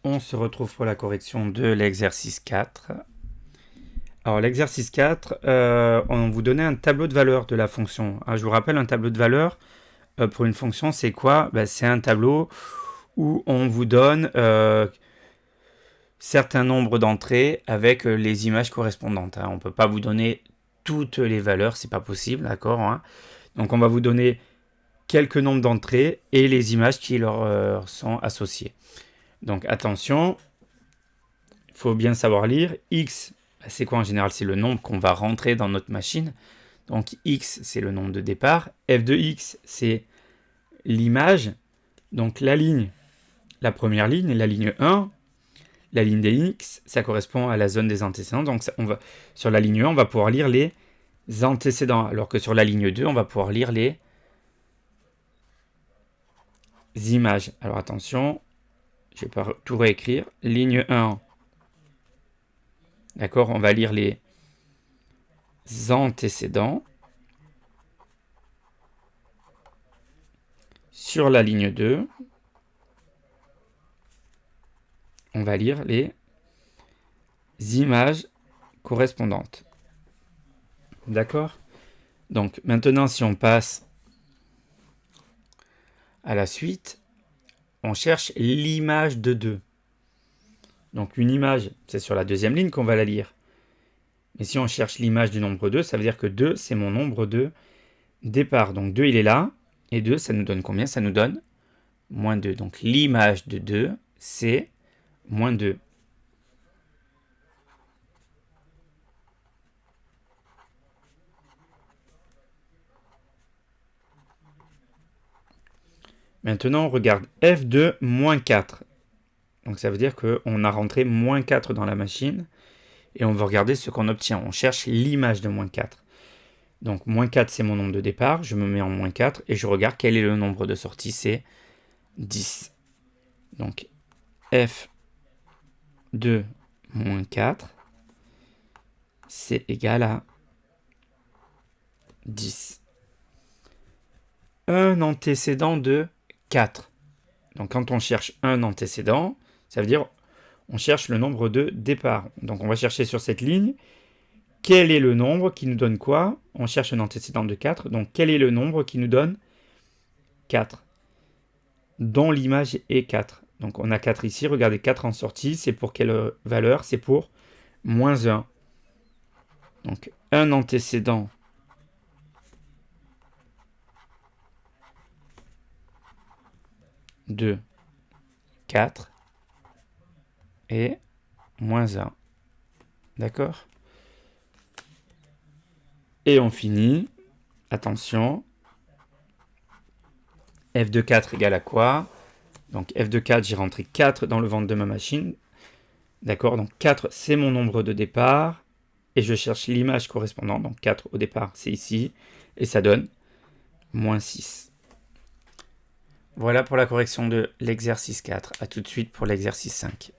On se retrouve pour la correction de l'exercice 4. Alors l'exercice 4, on vous donnait un tableau de valeur de la fonction. Je vous rappelle, un tableau de valeur pour une fonction, c'est quoi? C'est un tableau où on vous donne certains nombres d'entrées avec les images correspondantes. On ne peut pas vous donner toutes les valeurs, c'est pas possible, d'accord? Donc on va vous donner quelques nombres d'entrées et les images qui leur sont associées. Donc attention, il faut bien savoir lire. X, c'est quoi en général? C'est le nombre qu'on va rentrer dans notre machine. Donc X, c'est le nombre de départ. F de X, c'est l'image. Donc la ligne, la première ligne, la ligne 1. La ligne des X, ça correspond à la zone des antécédents. Donc sur la ligne 1, on va pouvoir lire les antécédents. Alors que sur la ligne 2, on va pouvoir lire les images. Alors attention, je ne vais pas tout réécrire. Ligne 1. D'accord, on va lire les antécédents. Sur la ligne 2, on va lire les images correspondantes. D'accord? Donc maintenant, si on passe à la suite, on cherche l'image de 2. Donc une image, c'est sur la deuxième ligne qu'on va la lire. Mais si on cherche l'image du nombre 2, ça veut dire que 2, c'est mon nombre de départ. Donc 2, il est là. Et 2, ça nous donne combien? Ça nous donne moins 2. Donc l'image de 2, c'est moins 2. Maintenant, on regarde f de moins 4. Donc ça veut dire qu'on a rentré moins 4 dans la machine. Et on va regarder ce qu'on obtient. On cherche l'image de moins 4. Donc moins 4, c'est mon nombre de départ. Je me mets en moins 4 et je regarde quel est le nombre de sorties. C'est 10. Donc f de moins 4, c'est égal à 10. Un antécédent de 4. Donc quand on cherche un antécédent, ça veut dire on cherche le nombre de départ. Donc on va chercher sur cette ligne quel est le nombre qui nous donne quoi? On cherche un antécédent de 4. Donc quel est le nombre qui nous donne 4? Dont l'image est 4. Donc on a 4 ici. Regardez, 4 en sortie. C'est pour quelle valeur? C'est pour moins 1. Donc un antécédent de 4 et moins 1. D'accord? Et on finit. Attention. F de 4 égale à quoi? Donc f de 4, j'ai rentré 4 dans le ventre de ma machine. D'accord? Donc 4, c'est mon nombre de départ. Et je cherche l'image correspondante. Donc 4 au départ, c'est ici. Et ça donne moins 6. Voilà pour la correction de l'exercice 4. A tout de suite pour l'exercice 5.